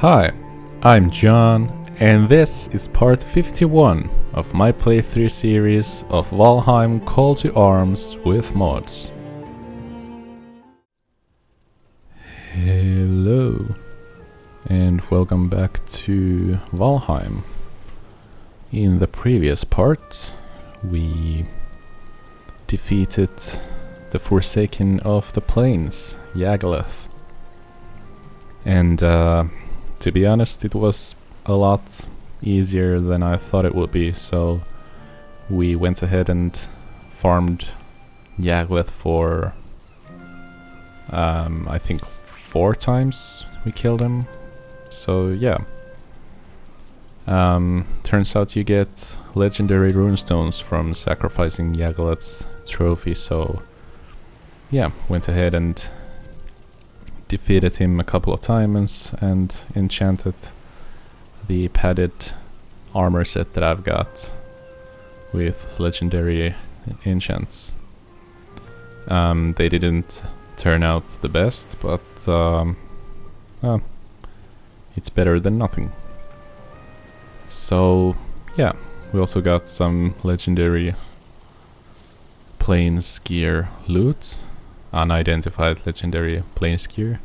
Hi, I'm John, and this is part 51 of my playthrough series of Valheim Call to Arms with mods. Hello, and welcome back to Valheim. In the previous part, we defeated the Forsaken of the Plains, Yagalath. And to be honest, it was a lot easier than I thought it would be, so we went ahead and farmed Yagalath for I think 4 times we killed him. So yeah. Turns out you get legendary runestones from sacrificing Yagalath's trophy, so yeah, went ahead and defeated him a couple of times and enchanted the padded armor set that I've got with legendary enchants. They didn't turn out the best, but it's better than nothing. So yeah, we also got some legendary plains gear loot, unidentified legendary plains gear.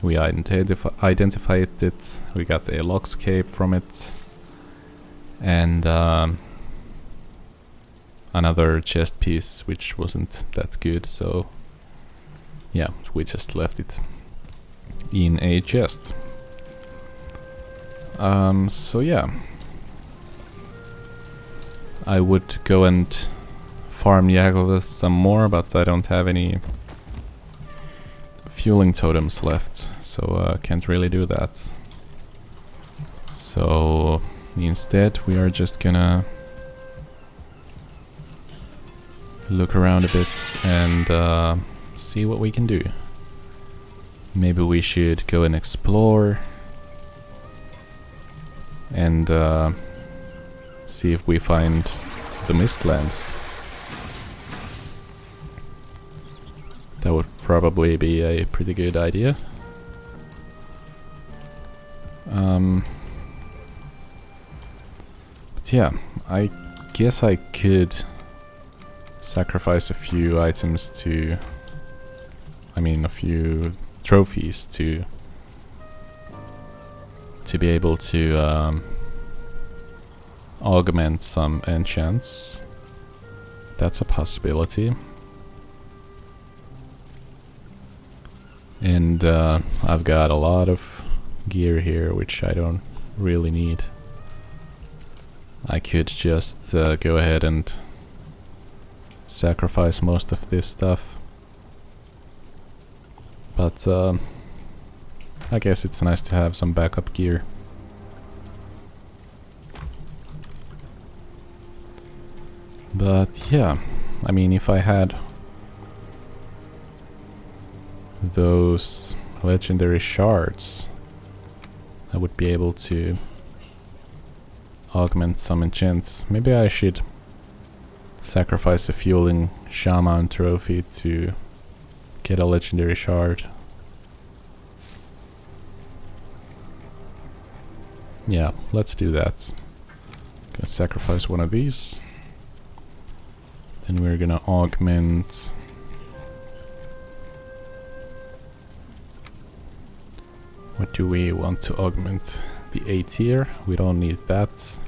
We identified it, we got a lock's cape from it, and another chest piece which wasn't that good, so yeah, we just left it in a chest. So yeah, I would go and farm Yagalath some more, but I don't have any fueling totems left, so can't really do that. So instead we are just gonna look around a bit and see what we can do. Maybe we should go and explore and see if we find the Mistlands. That would probably be a pretty good idea. But yeah, I guess I could sacrifice a few items to... a few trophies to be able to augment some enchants. That's a possibility. And I've got a lot of gear here which I don't really need. I could just go ahead and sacrifice most of this stuff, but I guess it's nice to have some backup gear. But yeah, if I had those legendary shards, I would be able to augment some enchants. Maybe I should sacrifice a fueling shaman trophy to get a legendary shard. Yeah, let's do that. Gonna sacrifice one of these. Then we're gonna augment what do we want to augment? The A tier, we don't need that.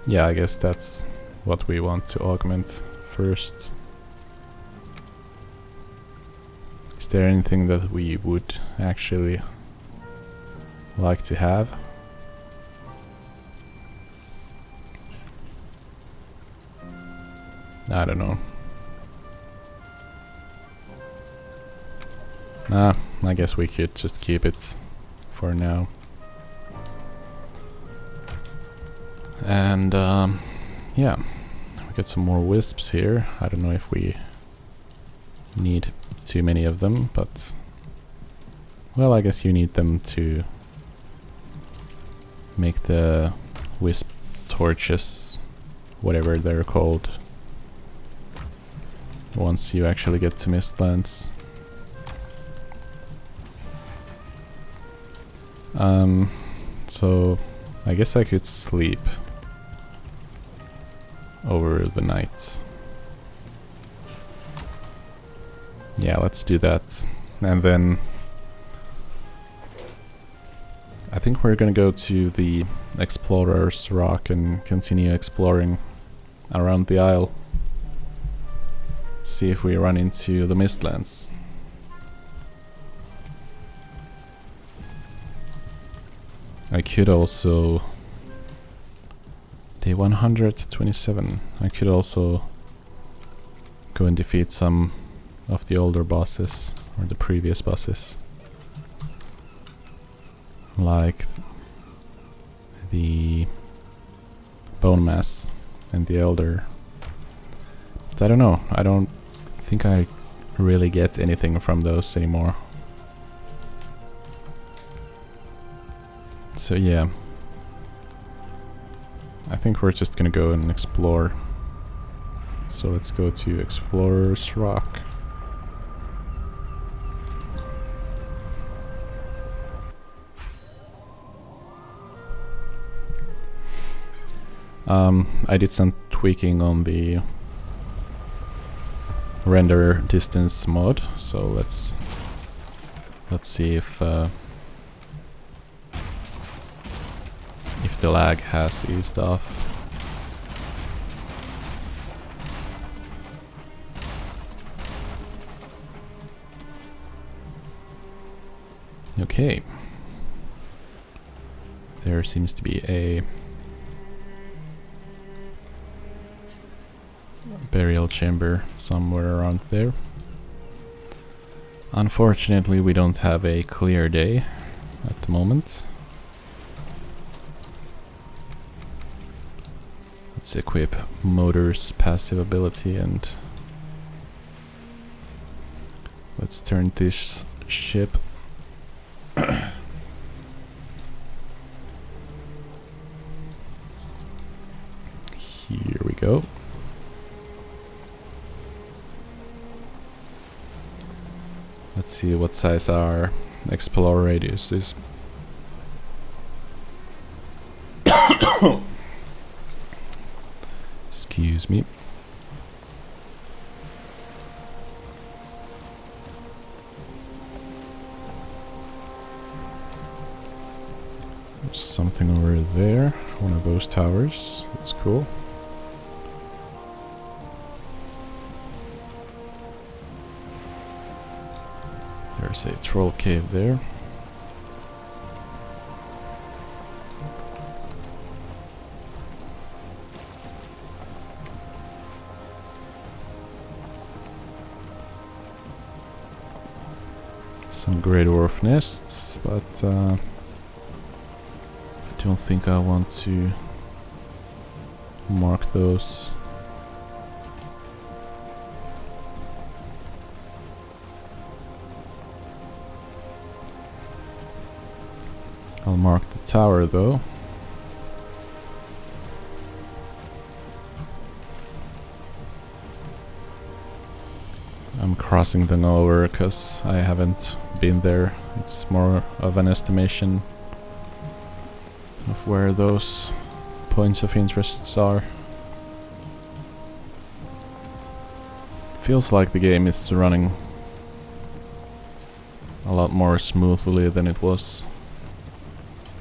Yeah, I guess that's what we want to augment first. Is there anything that we would actually like to have? I don't know. Nah, I guess we could just keep it for now. And yeah, we got some more wisps here. I don't know if we need too many of them, but well, I guess you need them to make the wisp torches, whatever they're called. once you actually get to Mistlands. So I guess I could sleep over the night. Yeah, let's do that. And then I think we're gonna go to the Explorer's Rock and continue exploring around the isle. See if we run into the Mistlands. I could also... Day 127. I could also go and defeat some of the older bosses, or the previous bosses. Like the Bone Mass and the Elder. But I don't know, I don't think I really get anything from those anymore. So yeah, I think we're just gonna go and explore. So let's go to Explorer's Rock. I did some tweaking on the render distance mod, so let's see if the lag has eased off. Okay. There seems to be a burial chamber somewhere around there. Unfortunately, we don't have a clear day at the moment. Let's equip Motor's passive ability and let's turn this ship here we go. Let's see what size our Explorer radius is. Excuse me. There's something over there, one of those towers. That's cool. There's a troll cave there. Some Grey Dwarf nests, but I don't think I want to mark those. I'll mark the tower though. I'm crossing them over because I haven't been there. It's more of an estimation of where those points of interests are. It feels like the game is running a lot more smoothly than it was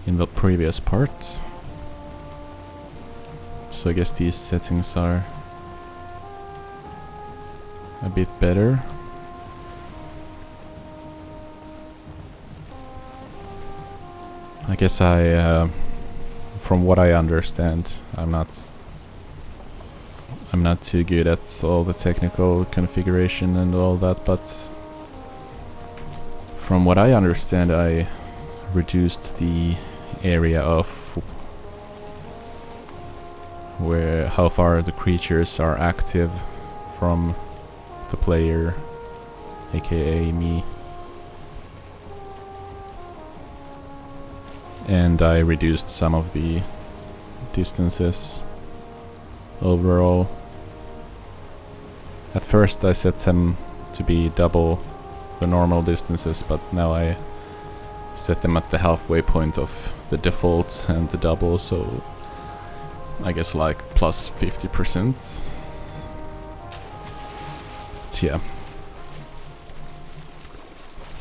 in the previous part. So I guess these settings are a bit better. I guess from what I understand, I'm not too good at all the technical configuration and all that, but from what I understand, I reduced the area of how far the creatures are active from the player, aka me, and I reduced some of the distances overall. At first I set them to be double the normal distances, but now I set them at the halfway point of the default and the double, so I guess like plus 50%. But yeah.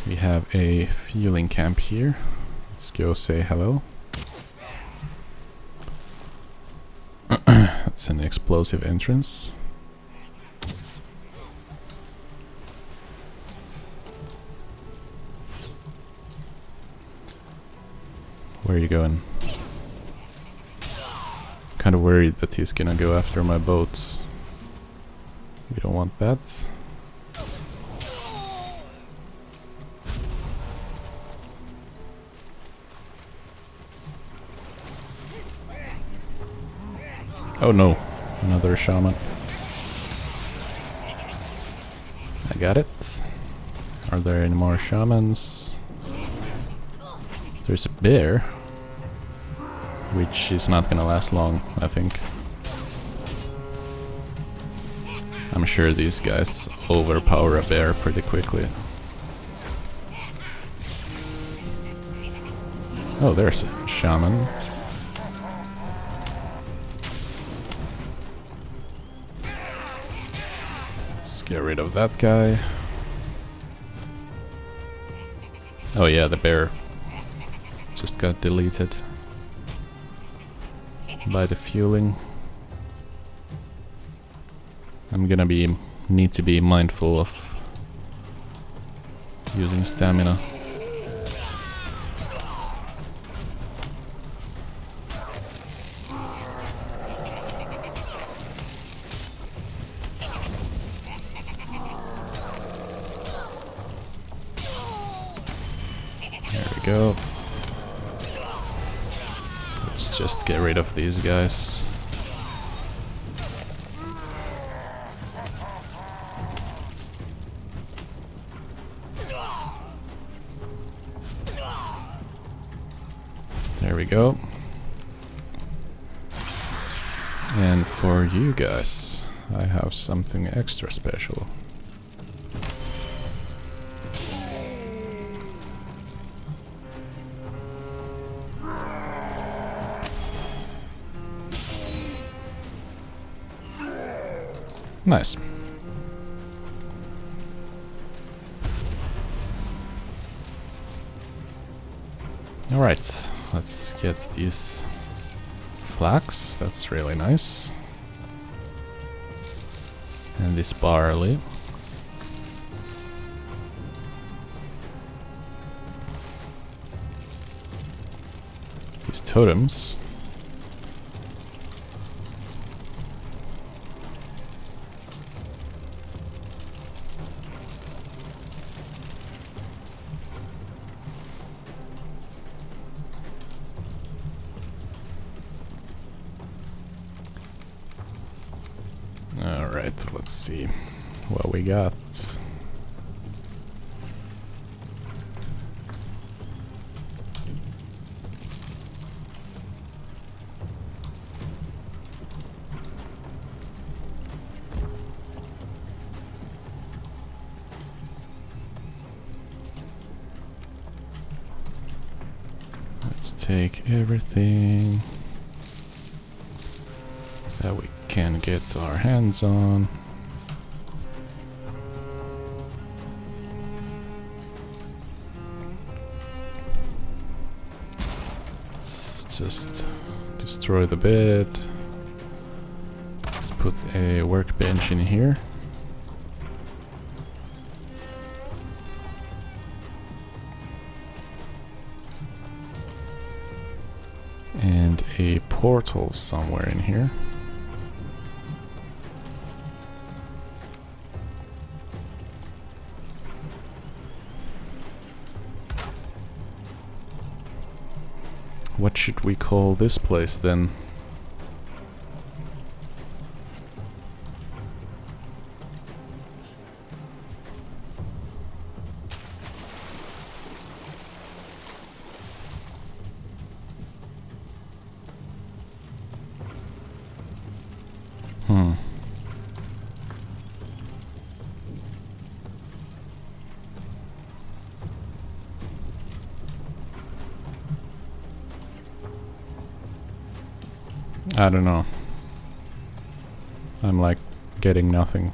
We have a fueling camp here. Let's go say hello. That's an explosive entrance. Where are you going? Kind of worried that he's gonna go after my boats. We don't want that. Oh no, another shaman. I got it. Are there any more shamans? There's a bear, which is not gonna last long, I think. I'm sure these guys overpower a bear pretty quickly. Oh, there's a shaman. Let's get rid of that guy. Oh yeah, the bear just got deleted by the fueling. I'm gonna need to be mindful of using stamina. There we go. Let's just get rid of these guys. There we go. And for you guys, I have something extra special. Nice. Alright, let's get these flax, that's really nice. And this barley. These totems. Alright, let's see what we got. Let's take everything that we can get our hands on. Let's just destroy the bed. Let's put a workbench in here. And a portal somewhere in here. What should we call this place then? I don't know. I'm like getting nothing.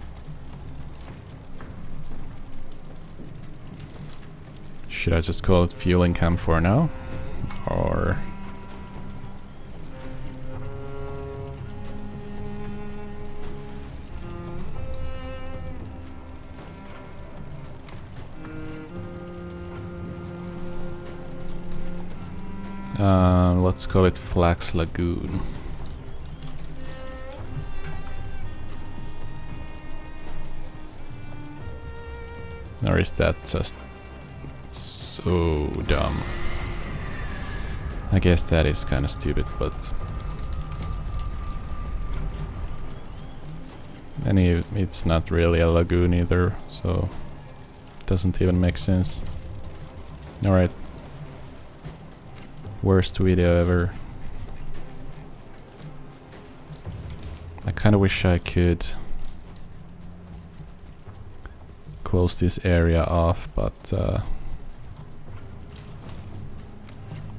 Should I just call it fueling camp for now? Or... let's call it Flax Lagoon. Or is that just so dumb? I guess that is kind of stupid, but... And it's not really a lagoon either, so... It doesn't even make sense. Alright. Worst video ever. I kind of wish I could close this area off, but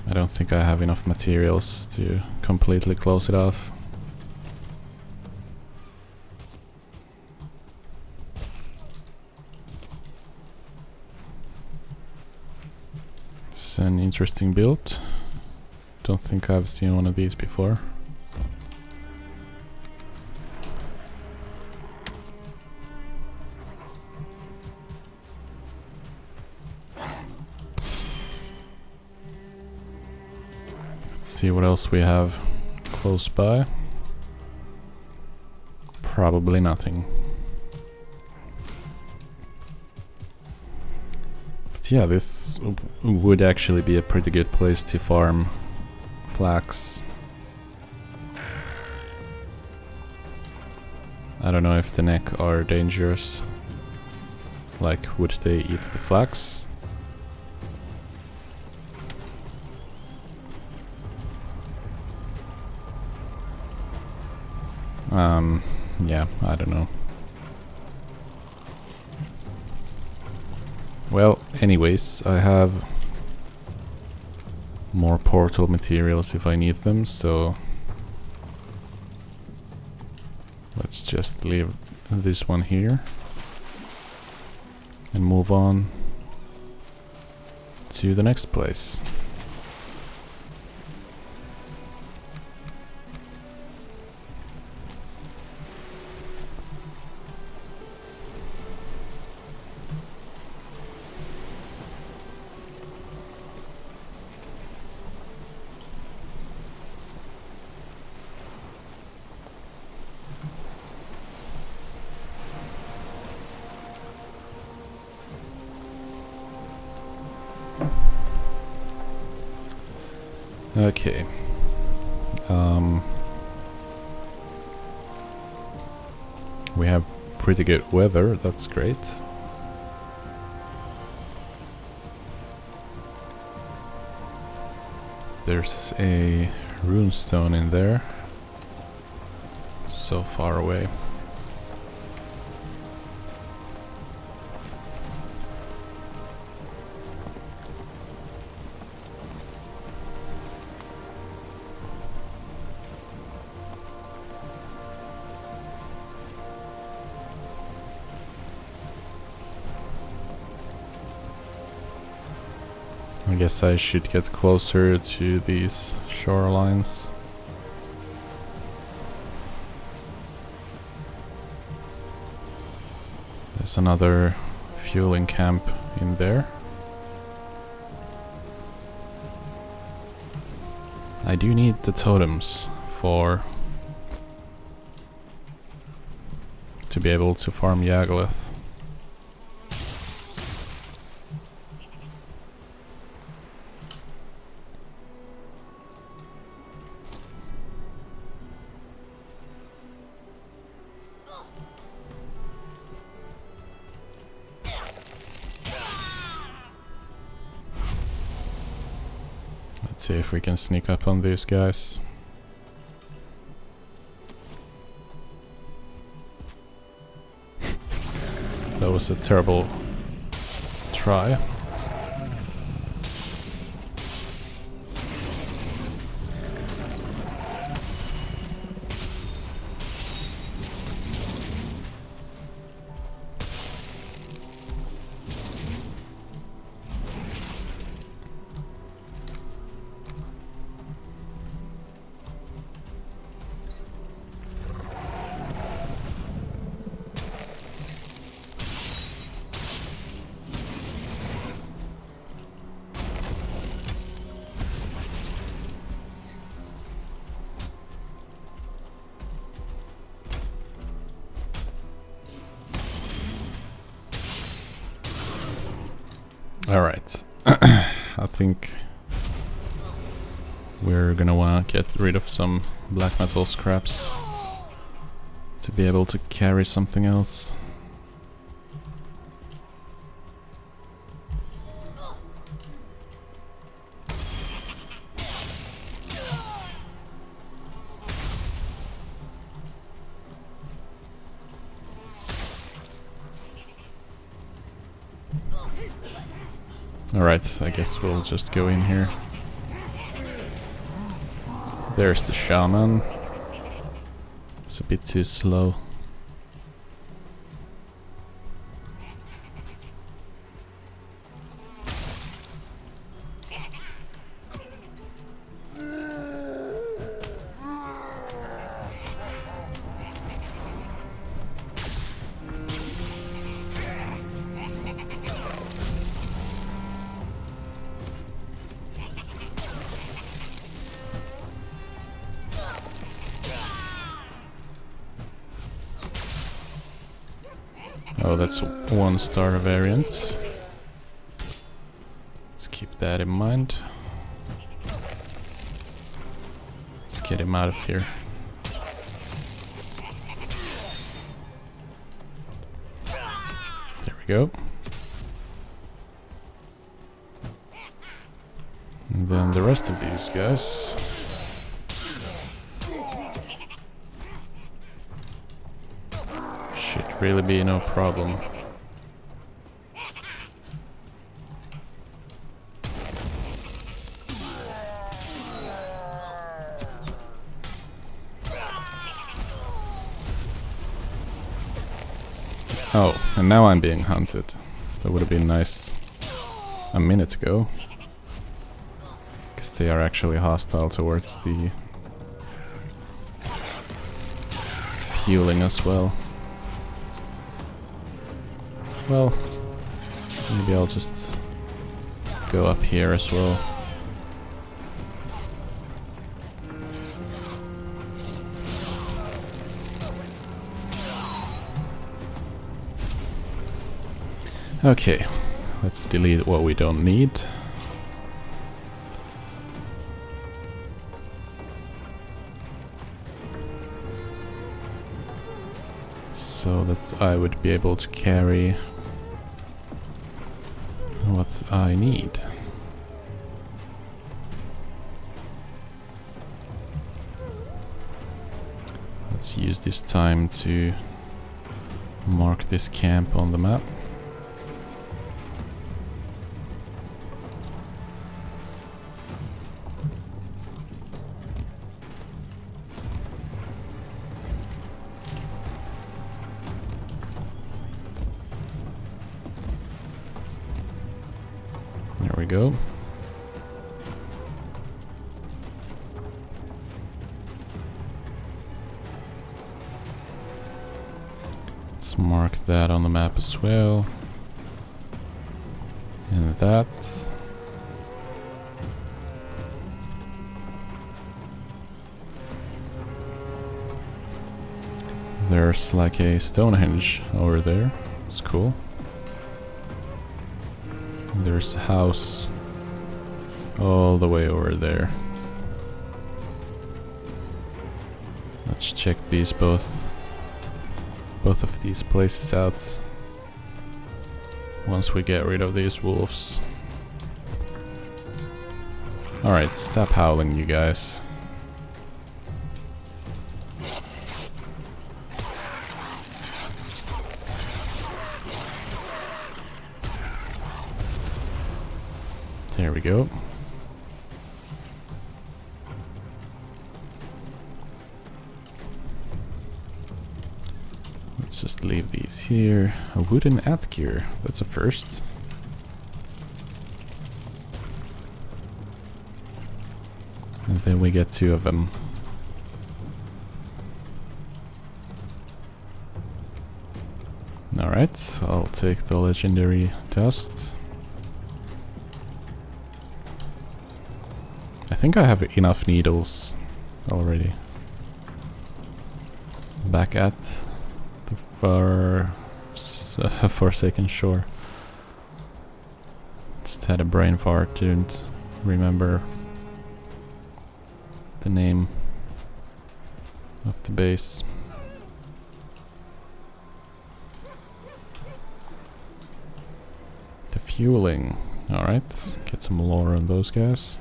I don't think I have enough materials to completely close it off. It's an interesting build. Don't think I've seen one of these before. Let's see what else we have close by. Probably nothing. But yeah, this would actually be a pretty good place to farm flax. I don't know if the neck are dangerous. Like, would they eat the flax? Yeah, I don't know. Well, anyways, I have more portal materials if I need them, so let's just leave this one here and move on to the next place. Okay. We have pretty good weather, that's great. There's a runestone in there. So far away. I guess I should get closer to these shorelines. There's another fueling camp in there. I do need the totems to be able to farm Yagluth. Let's see if we can sneak up on these guys. That was a terrible try. Alright. I think we're gonna wanna get rid of some black metal scraps to be able to carry something else. Alright, I guess we'll just go in here. There's the shaman. It's a bit too slow. Oh, that's a 1-star variant. Let's keep that in mind. Let's get him out of here. There we go. And then the rest of these guys. Should really be no problem. Oh, and now I'm being hunted. That would have been nice a minute ago. Because they are actually hostile towards the fueling as well. Well, maybe I'll just go up here as well. Okay, let's delete what we don't need. So that I would be able to carry what I need. Let's use this time to mark this camp on the map. There we go. Let's mark that on the map as well. And that. There's like a Stonehenge over there. It's cool. There's a house all the way over there. Let's check these both of these places out once we get rid of these wolves. Alright, stop howling, you guys. There we go. Let's just leave these here. A wooden Atgear, that's a first. And then we get 2 of them. Alright, I'll take the legendary dust. I think I have enough needles already. Back at the Forsaken Shore. Just had a brain fart, didn't remember the name of the base. The fueling. Alright, get some lore on those guys.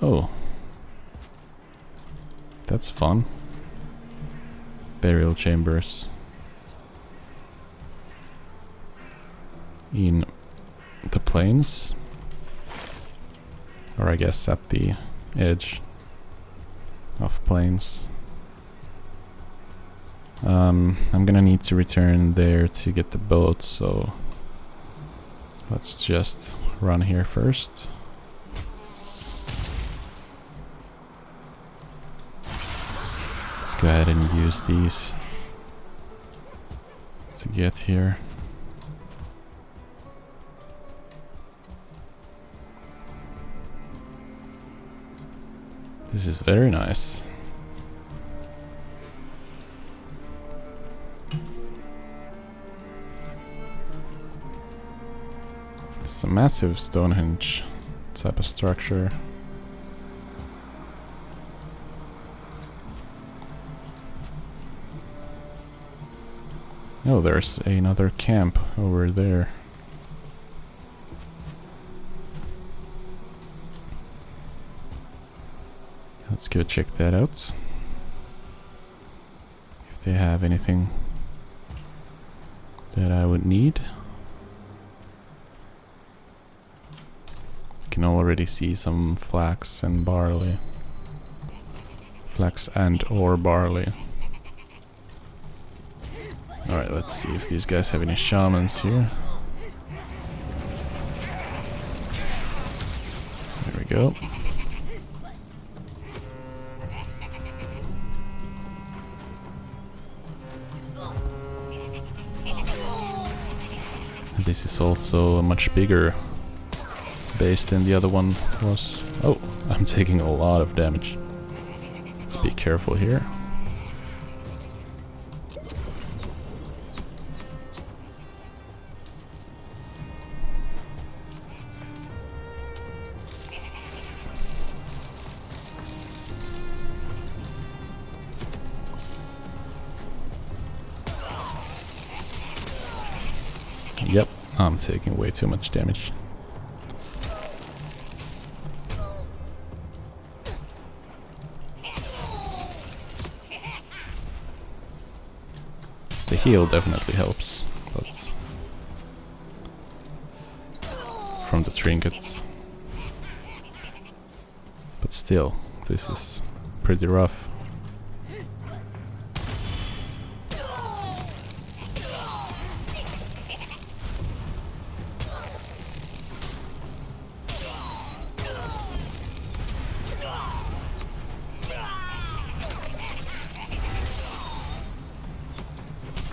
Oh. That's fun. Burial chambers. In the plains. Or I guess at the edge of plains. I'm gonna need to return there to get the boat, so let's just run here first. Let's go ahead and use these to get here. This is very nice. It's a massive Stonehenge type of structure. Oh, there's another camp over there. Let's go check that out. If they have anything that I would need. I can already see some flax and barley. Flax and or barley. Alright, let's see if these guys have any shamans here. There we go. This is also a much bigger base than the other one was. Oh, I'm taking a lot of damage. Let's be careful here. Yep, I'm taking way too much damage. The heal definitely helps, but from the trinkets. But still, this is pretty rough.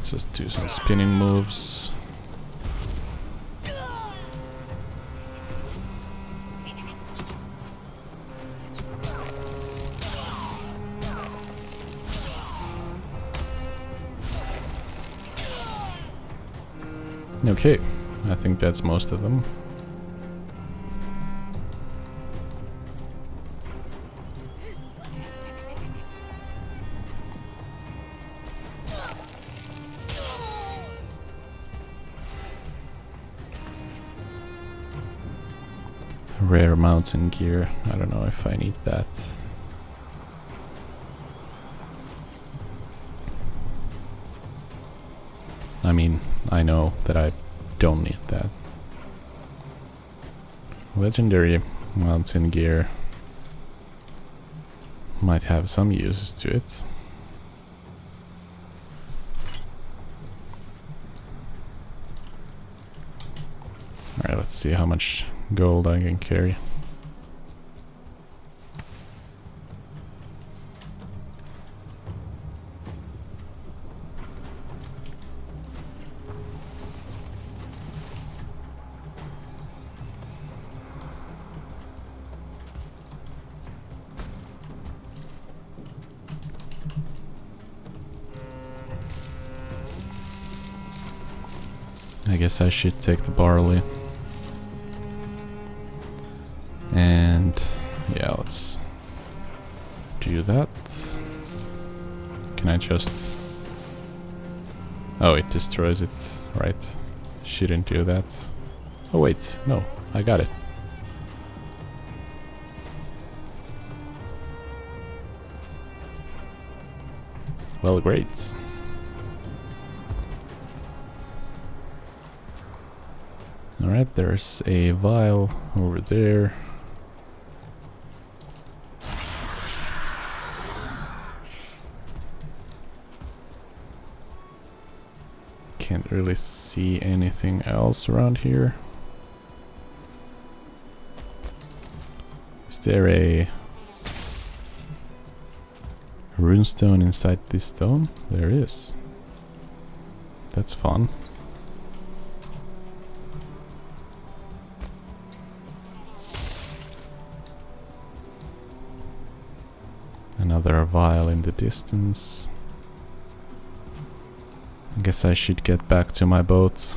Just do some spinning moves. Okay, I think that's most of them. Rare mountain gear. I don't know if I need that. I mean, I know that I don't need that. Legendary mountain gear might have some uses to it. Alright, let's see how much gold I can carry. I guess I should take the barley. I just... Oh, it destroys it, right. Shouldn't do that. Oh wait, no, I got it. Well, great. Alright, there's a vial over there. Can't really see anything else around here. Is there a runestone inside this stone? There is. That's fun. Another vial in the distance. I guess I should get back to my boat.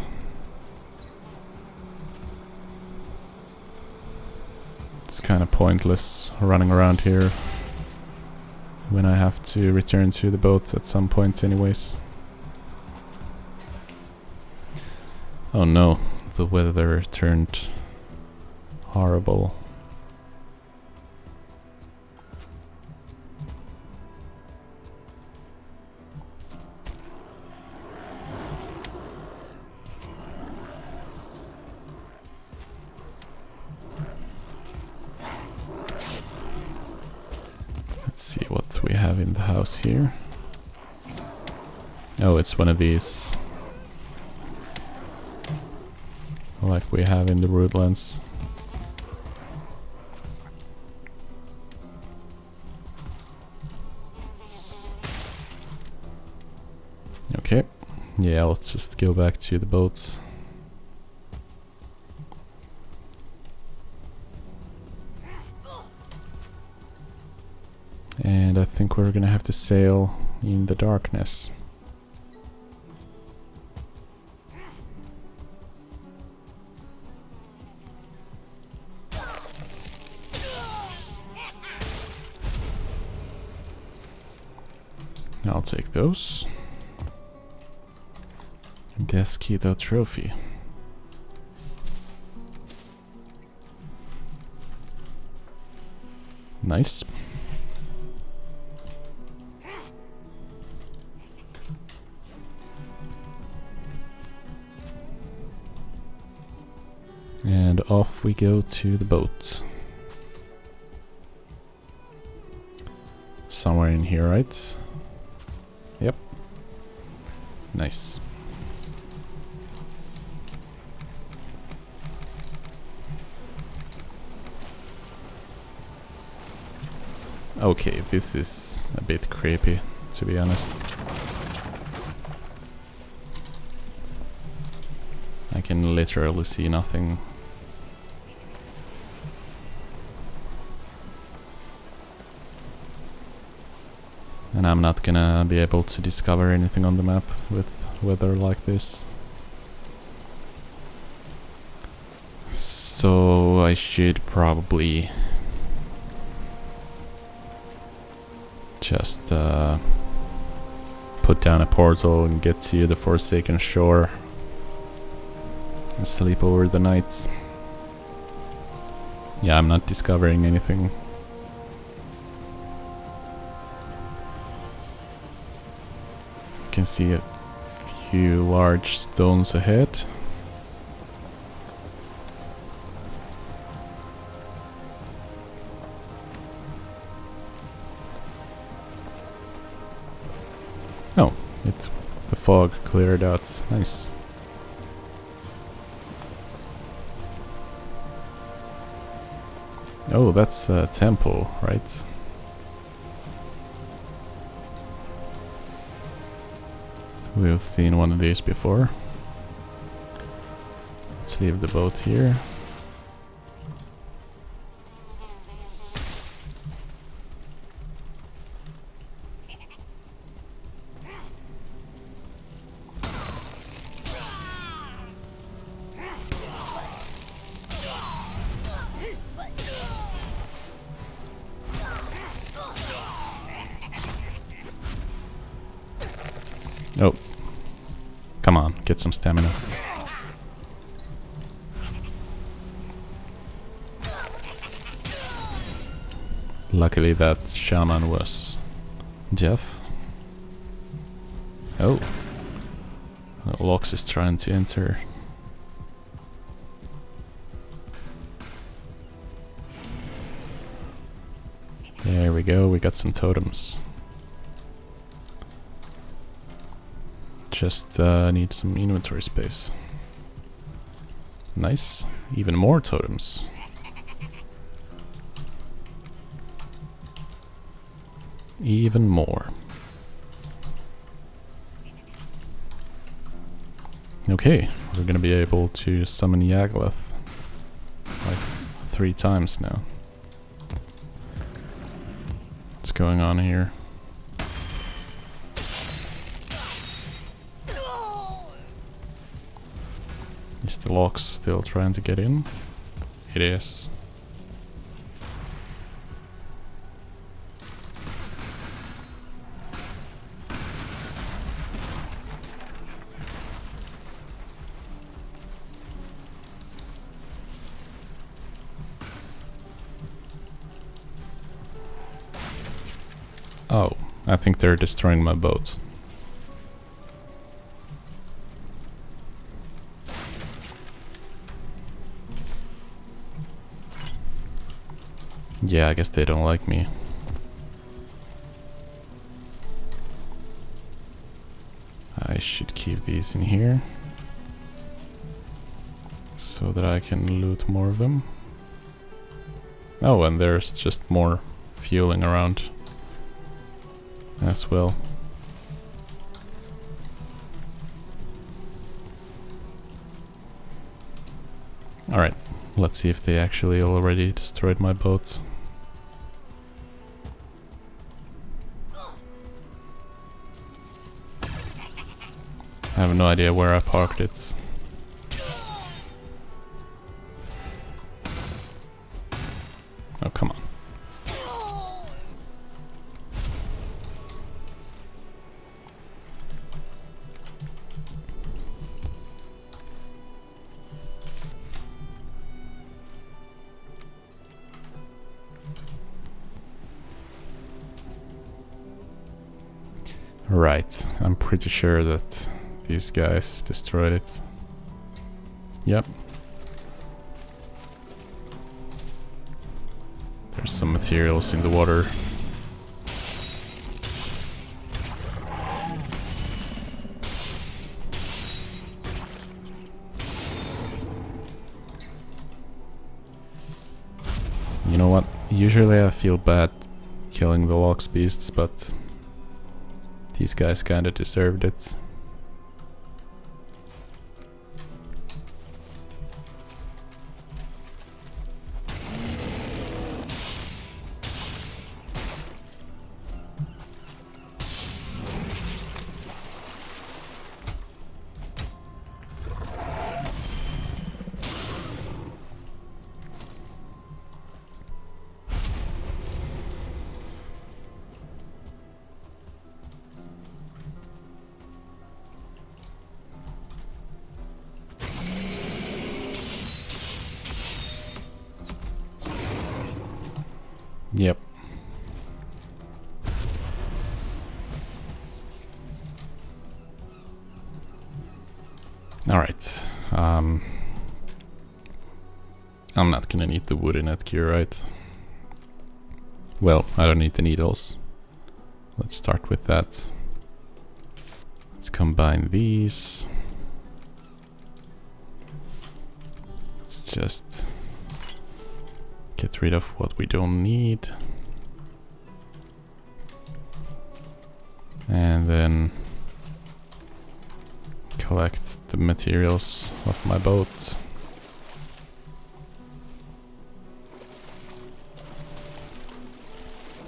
It's kind of pointless running around here when I have to return to the boat at some point anyways. Oh no, the weather turned horrible. Let's see what we have in the house here. Oh, it's one of these, like we have in the Rootlands. Okay, yeah, let's just go back to the boats. And I think we're gonna have to sail in the darkness. I'll take those. Desquito trophy. Nice. And off we go to the boat. Somewhere in here, right? Yep. Nice. Okay, this is a bit creepy, to be honest. I can literally see nothing. And I'm not gonna be able to discover anything on the map with weather like this. So I should probably just put down a portal and get to the Forsaken Shore and sleep over the night. Yeah, I'm not discovering anything. Can see a few large stones ahead. Oh, the fog cleared out. Nice. Oh, that's a temple, right? We've seen one of these before. Let's leave the boat here. get some stamina. Luckily that shaman was deaf. Oh. Lox is trying to enter. There we go, we got some totems. Just need some inventory space. Nice. Even more totems. Even more. Okay, we're gonna be able to summon Yaglath like 3 times now. What's going on here? Is the Lox still trying to get in? It is. Oh, I think they're destroying my boat. Yeah, I guess they don't like me. I should keep these in here so that I can loot more of them. Oh, and there's just more fueling around as well. Alright, let's see if they actually already destroyed my boat. I have no idea where I parked it. Oh, come on. Right, I'm pretty sure that these guys destroyed it. Yep. There's some materials in the water. You know what? Usually I feel bad killing the Lox beasts, but these guys kinda deserved it. Yep. Alright. I'm not gonna need the wooden netgear, right? Well, I don't need the needles. Let's start with that. Let's combine these. Let's just get rid of what we don't need. And then collect the materials of my boat.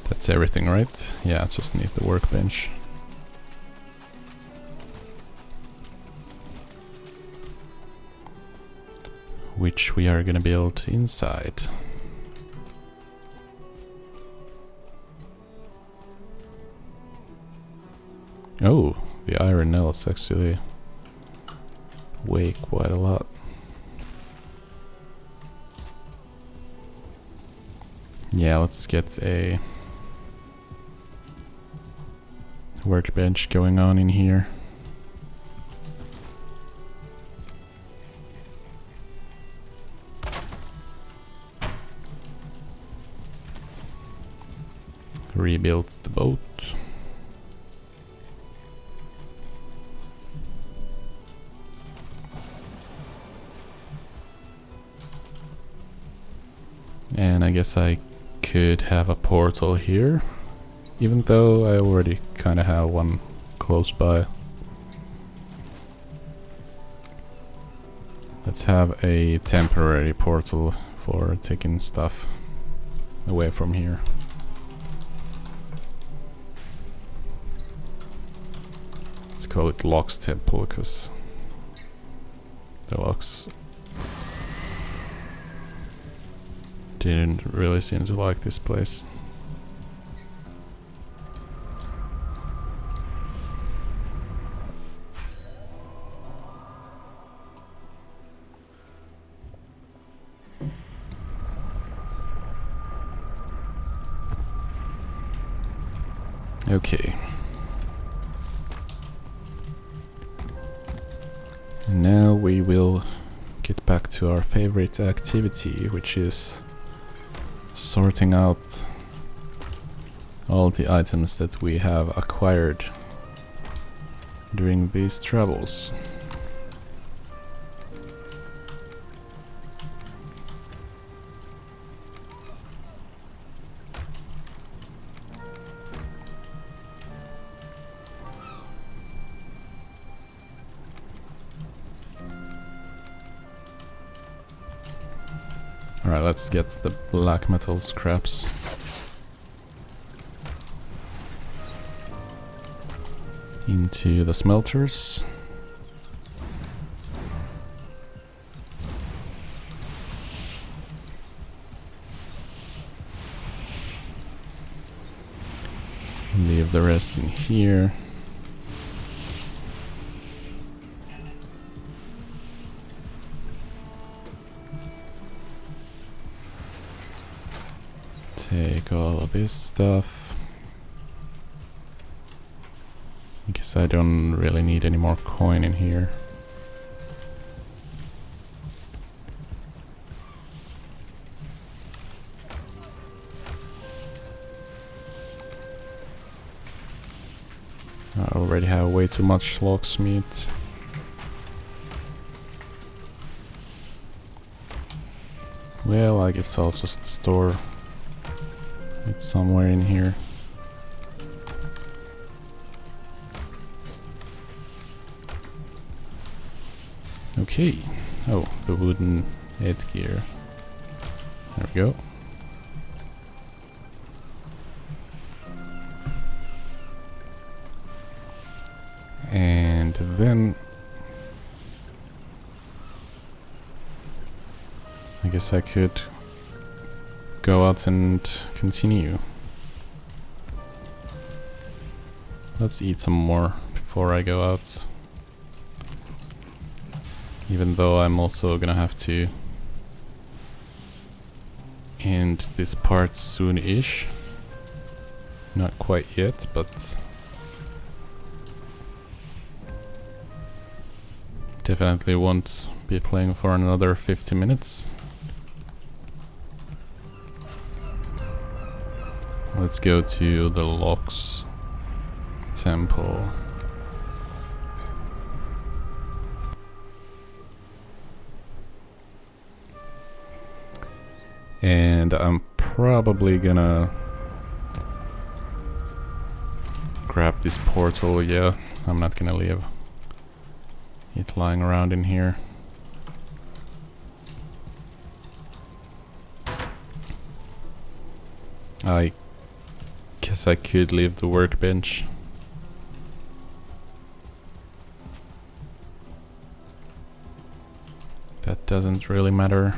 That's everything, right? Yeah, I just need the workbench. Which we are gonna build inside. Oh, the iron nails actually weigh quite a lot. Yeah, let's get a workbench going on in here. Rebuild the boat. And I guess I could have a portal here, even though I already kind of have one close by. Let's have a temporary portal for taking stuff away from here. Let's call it Lock's Temple, because the locks didn't really seem to like this place. Okay. And now we will get back to our favorite activity, which is sorting out all the items that we have acquired during these travels. Alright, let's get the black metal scraps. Into the smelters. Leave the rest in here. Take all of this stuff. I guess I don't really need any more coin in here. I already have way too much lox meat. Well, I guess I'll just store it somewhere in here. Okay. Oh, the wooden headgear. There we go. And then I guess I could go out and continue. Let's eat some more before I go out. Even though I'm also gonna have to end this part soon-ish. Not quite yet, but definitely won't be playing for another 50 minutes. Let's go to the Lock's Temple. And I'm probably gonna grab this portal. Yeah, I'm not gonna leave it lying around in here. I guess I could leave the workbench. That doesn't really matter.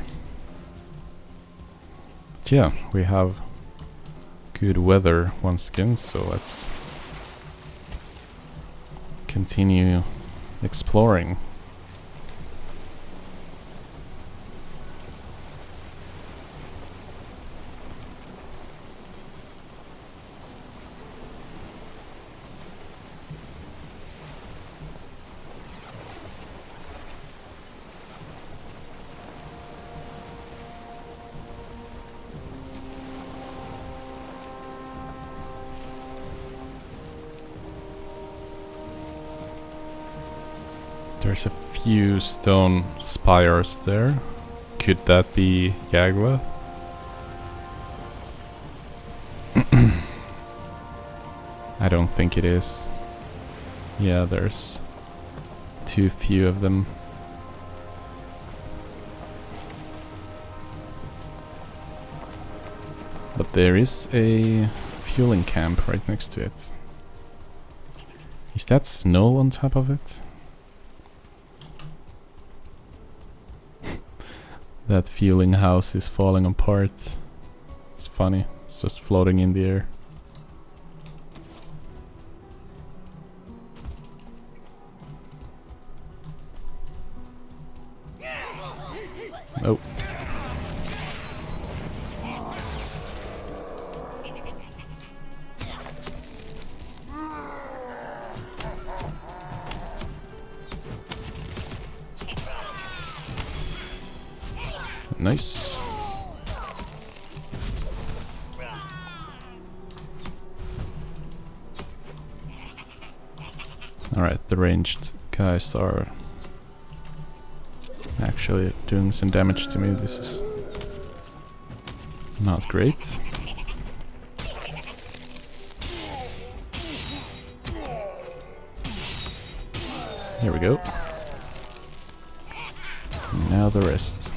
But yeah, we have good weather once again, so let's continue exploring. There's a few stone spires there. Could that be Yagloth? I don't think it is. Yeah, there's too few of them. But there is a fueling camp right next to it. Is that snow on top of it? That fueling house is falling apart. It's funny, it's just floating in the air. Oh. Nice. Alright, the ranged guys are actually doing some damage to me. This is not great. Here we go. Now the rest.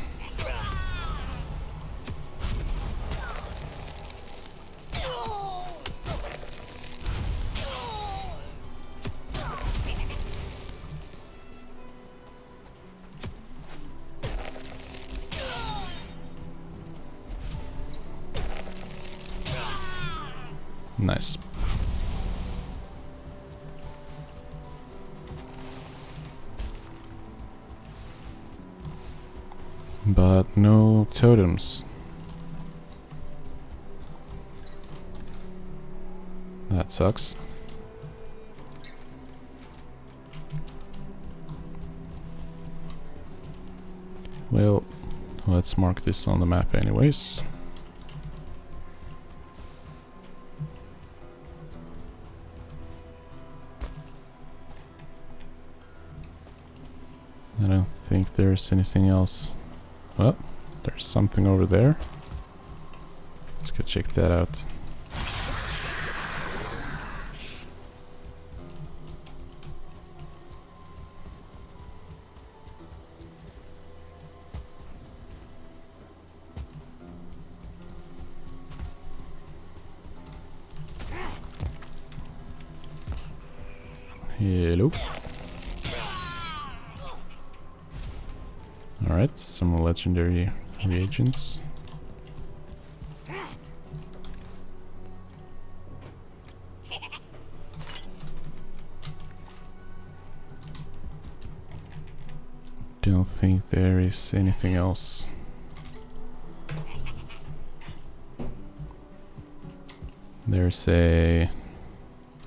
Nice. But no totems. That sucks. Well, let's mark this on the map anyways. I don't think there's anything else. Oh, there's something over there. Let's go check that out. Hello. Alright, some legendary reagents. Don't think there is anything else. There's a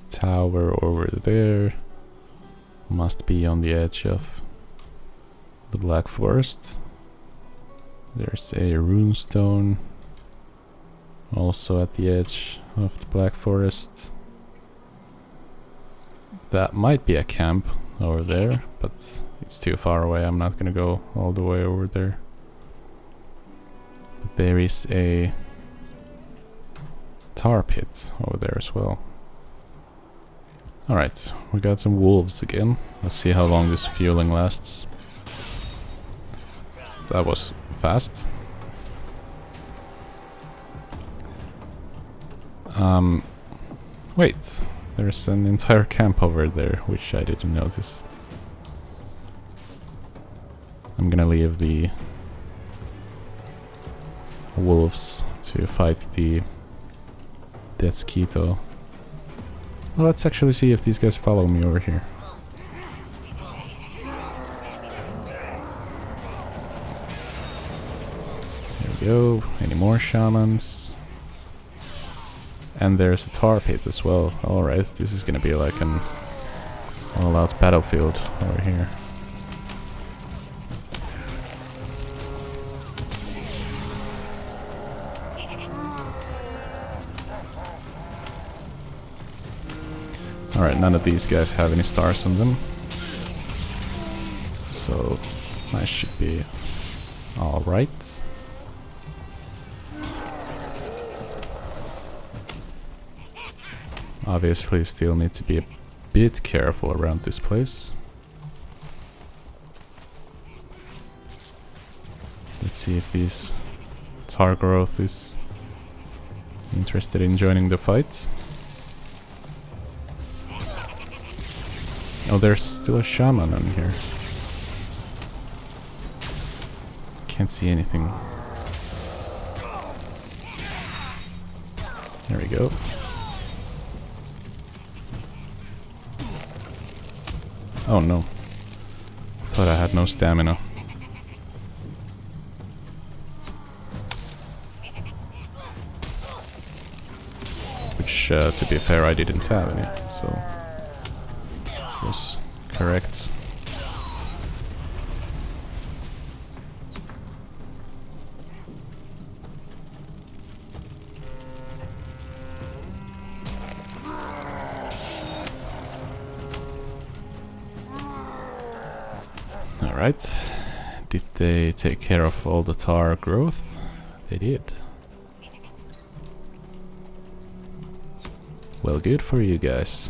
tower over there. Must be on the edge of the Black Forest. There's a runestone also at the edge of the Black Forest. That might be a camp over there, but it's too far away. I'm not gonna go all the way over there. But there is a tar pit over there as well. Alright, we got some wolves again. Let's see how long this fueling lasts. That was fast. Wait, there's an entire camp over there, which I didn't notice. I'm gonna leave the wolves to fight the Deathsquito. Well, let's actually see if these guys follow me over here. There we go. Any more shamans? And there's a tar pit as well. Alright, this is gonna be like an all-out battlefield over here. Alright, none of these guys have any stars on them. That should be alright. Obviously still need to be a bit careful around this place. Let's see if these tar growth is interested in joining the fight. Oh, there's still a shaman on here. Can't see anything. There we go. Oh no. Thought I had no stamina. Which, to be fair, I didn't have any, so it was correct. Alright, did they take care of all the tar growth? They did. Well, good for you guys.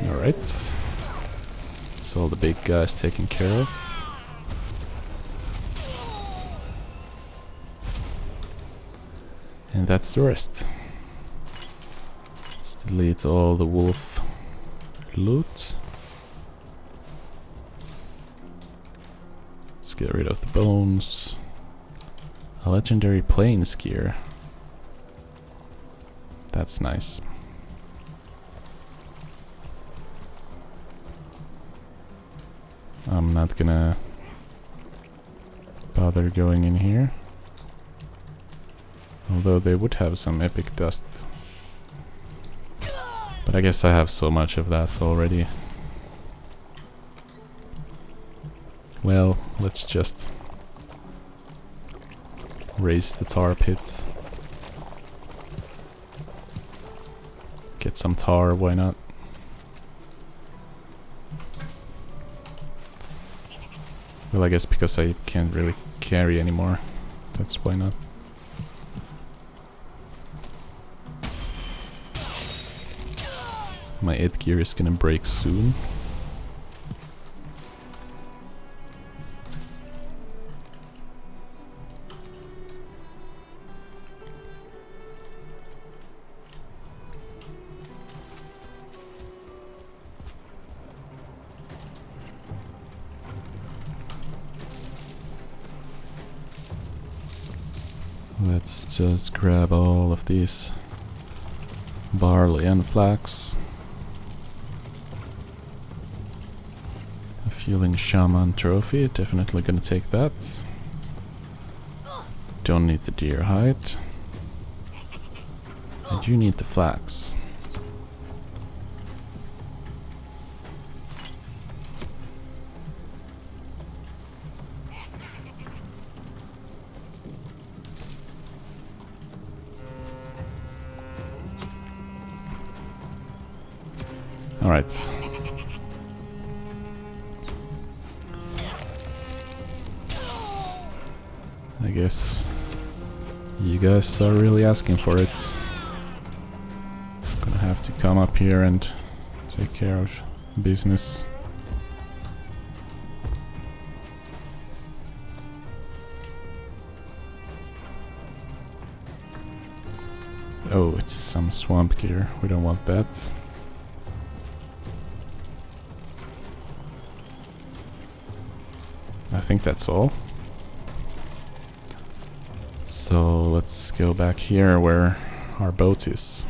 Alright, that's all the big guys taken care of. And that's the rest. Let's delete all the wolf loot. Let's get rid of the bones. A legendary plains gear. That's nice. I'm not gonna bother going in here. Although they would have some epic dust. But I guess I have so much of that already. Well, let's just raise the tar pit. Get some tar, why not? Well, I guess because I can't really carry anymore. That's why not. My headgear is gonna break soon. Let's just grab all of these barley and flax. A fueling shaman trophy, definitely gonna take that. Don't need the deer hide. I do need the flax. Alright. I guess you guys are really asking for it. Gonna have to come up here and take care of business. Oh, it's some swamp gear. We don't want that. I think that's all. So let's go back here where our boat is.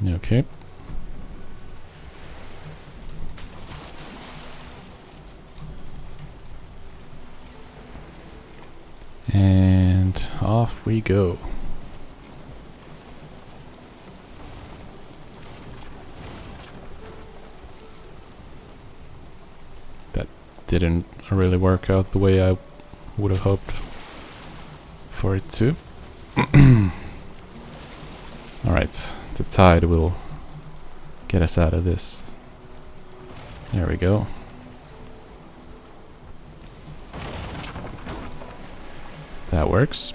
Okay. And off we go. That didn't really work out the way I would have hoped for it to. Alright, the tide will get us out of this. There we go. That works.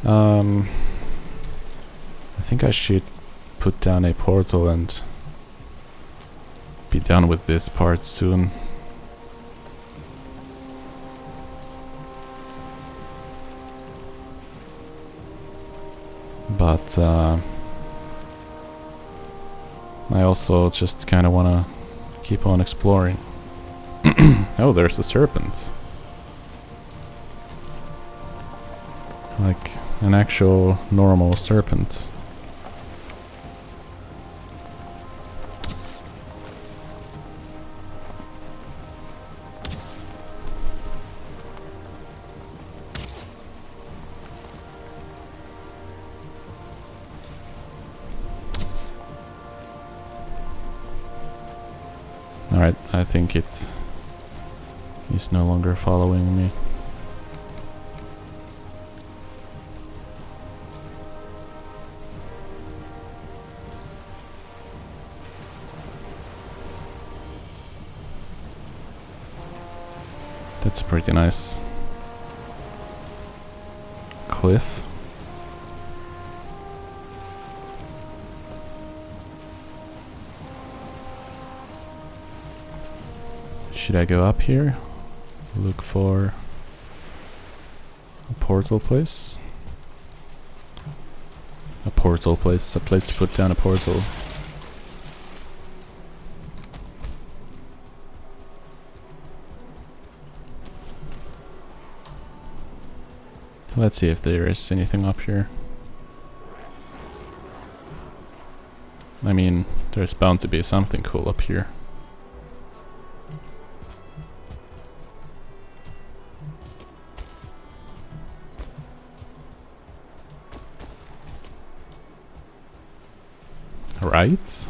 I think I should put down a portal and be done with this part soon. But I also just kind of want to keep on exploring. Oh, there's a serpent. Like an actual normal serpent. Alright, I think it's... he's no longer following me. That's a pretty nice cliff. Should I go up here? Look for a portal place. A portal place, a place to put down a portal. Let's see if there is anything up here. I mean, there's bound to be something cool up here. Right?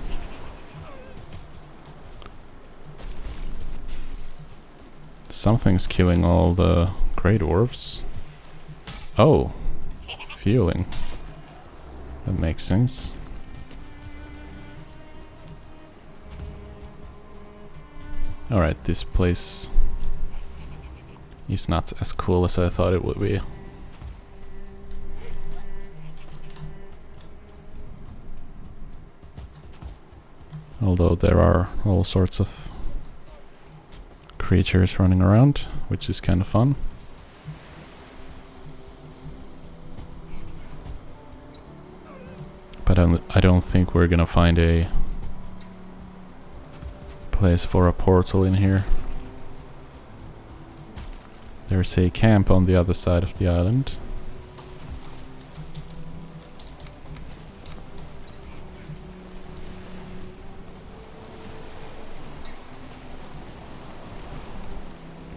Something's killing all the grey dwarves. Oh, fueling. That makes sense. Alright, this place is not as cool as I thought it would be. Although there are all sorts of creatures running around, which is kind of fun. But I don't think we're gonna find a place for a portal in here. There's a camp on the other side of the island.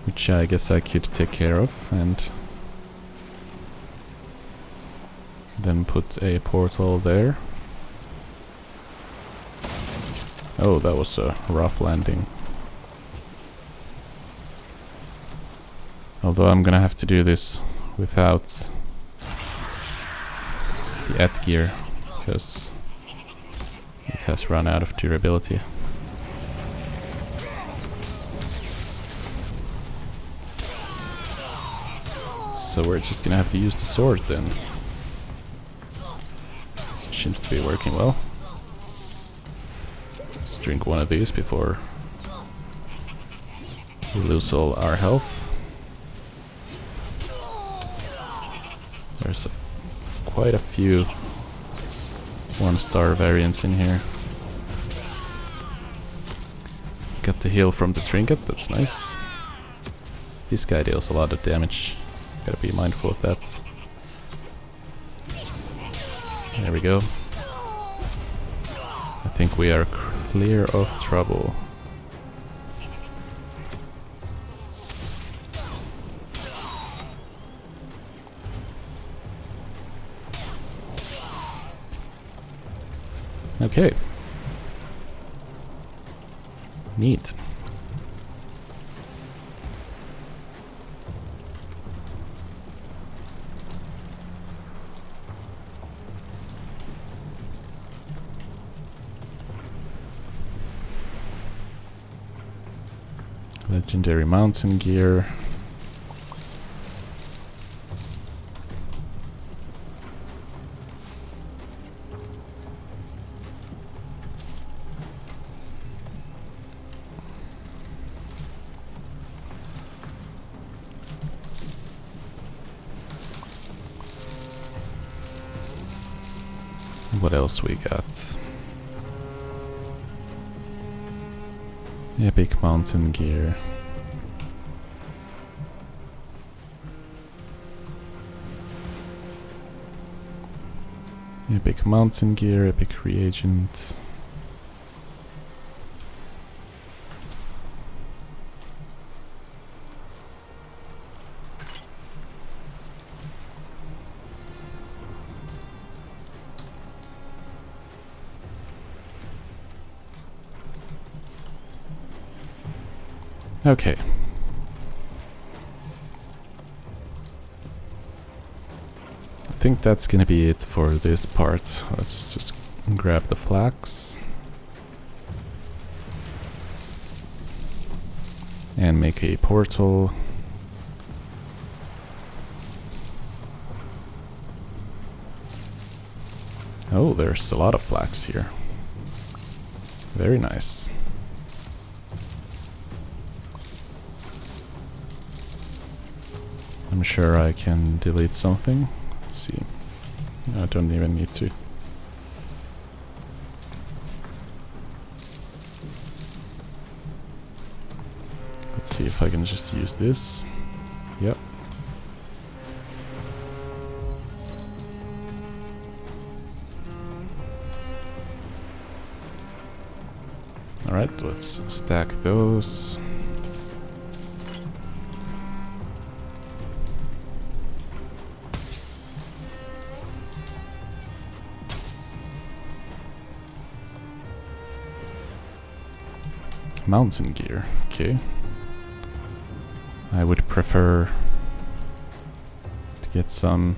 Which I guess I could take care of and then put a portal there. Oh, that was a rough landing. Although I'm gonna have to do this without the AT gear, because it has run out of durability. So we're just gonna have to use the sword then. Seems to be working well. Let's drink one of these before we lose all our health. There's quite a few 1-star variants in here. Got the heal from the trinket, that's nice. This guy deals a lot of damage. Gotta be mindful of that. There we go. I think we are clear of trouble. Okay. Neat. Legendary mountain gear. What else we got? Epic mountain gear. Epic mountain gear, epic reagent. Okay. I think that's gonna be it for this part. Let's just grab the flax and make a portal. Oh, there's a lot of flax here. Very nice. I'm sure I can delete something. Let's see. I don't even need to. Let's see if I can just use this. Yep. Alright, let's stack those. Mountain gear, okay. I would prefer to get some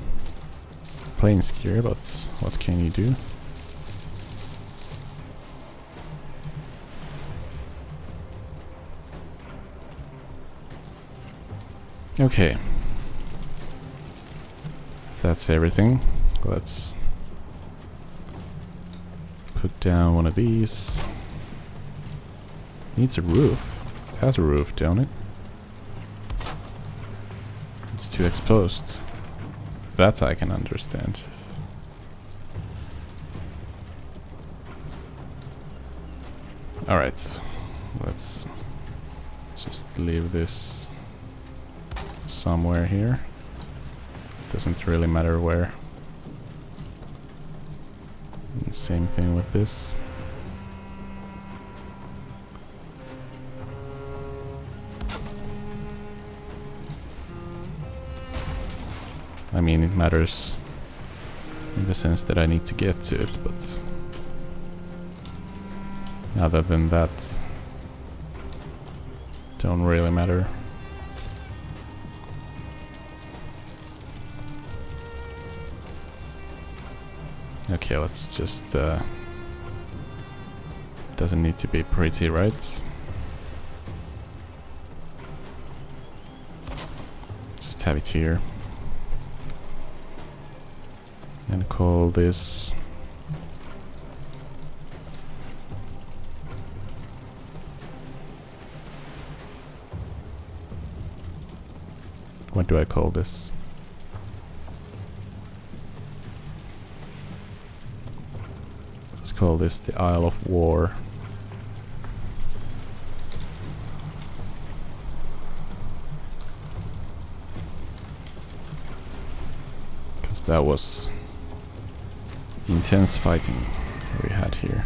plains gear, but what can you do? Okay. That's everything. Let's put down one of these. Needs a roof. It has a roof, don't it? It's too exposed. That I can understand. Alright. Let's just leave this somewhere here. Doesn't really matter where. And same thing with this. I mean, it matters in the sense that I need to get to it, but other than that, don't really matter. Okay, let's just doesn't need to be pretty, right? Just have it here. And call this what do I call this? Let's call this the Isle of War. Because that was intense fighting we had here.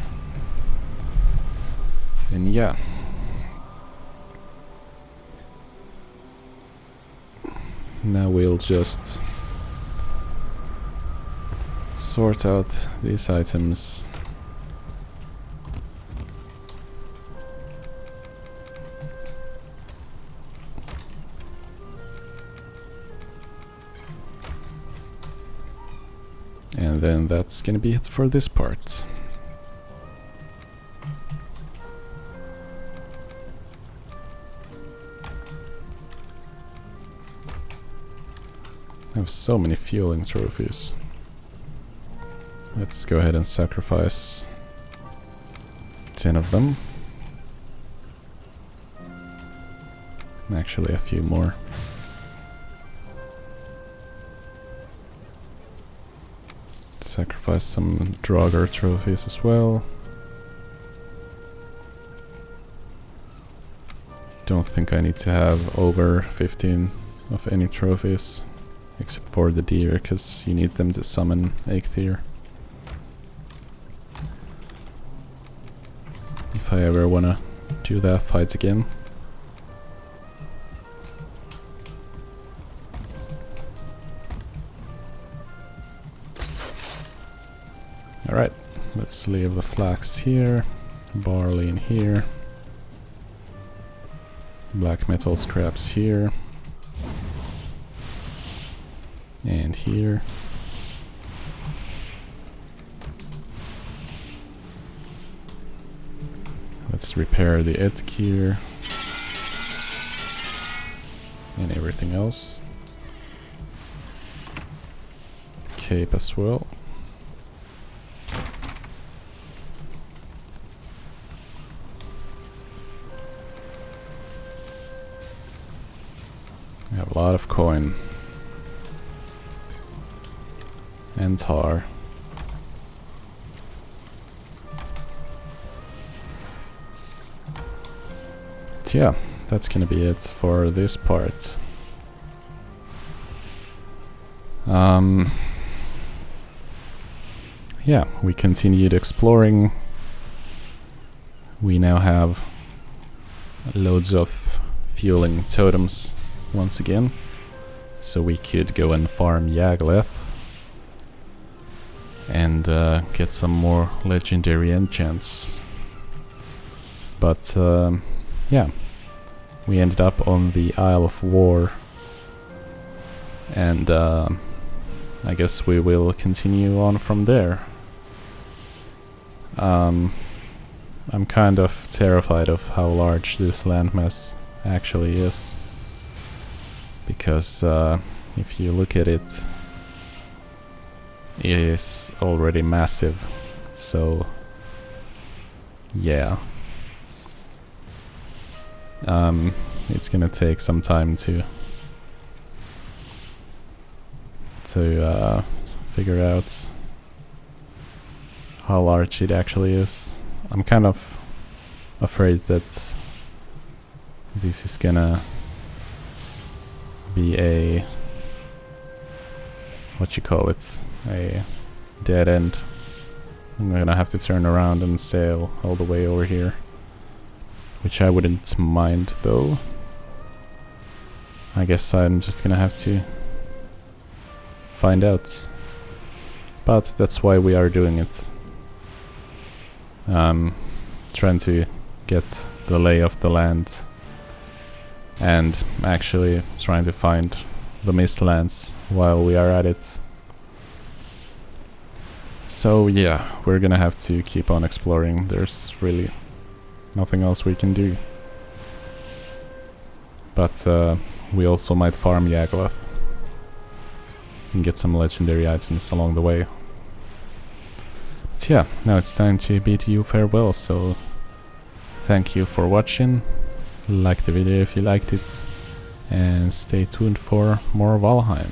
And yeah. Now we'll just sort out these items. And then that's gonna be it for this part. I have so many fueling trophies. Let's go ahead and sacrifice 10 of them. Actually, a few more. Sacrifice some Draugr trophies as well. Don't think I need to have over 15 of any trophies. Except for the deer, because you need them to summon Eikthyr. If I ever wanna do that fight again. Alright, let's leave the flax here, barley in here, black metal scraps here. And here. Let's repair the Edgear and everything else. Cape as well. I have a lot of coin. And tar. So yeah, that's gonna be it for this part. Yeah, we continued exploring. We now have loads of fueling totems once again, so we could go and farm Yaglath and get some more legendary enchants. But yeah, we ended up on the Isle of War, and I guess we will continue on from there. I'm kind of terrified of how large this landmass actually is, because if you look at it, it is already massive. So yeah, it's gonna take some time to figure out how large it actually is. I'm kind of afraid that this is gonna be a, what you call it, a dead end. I'm gonna have to turn around and sail all the way over here, which I wouldn't mind though. I guess I'm just gonna have to find out, but that's why we are doing it. Trying to get the lay of the land and actually trying to find the Mistlands while we are at it. So yeah, we're gonna have to keep on exploring. There's really nothing else we can do. But we also might farm Yaglath and get some legendary items along the way. But yeah, now it's time to bid you farewell, so thank you for watching. Like the video if you liked it, and stay tuned for more Valheim.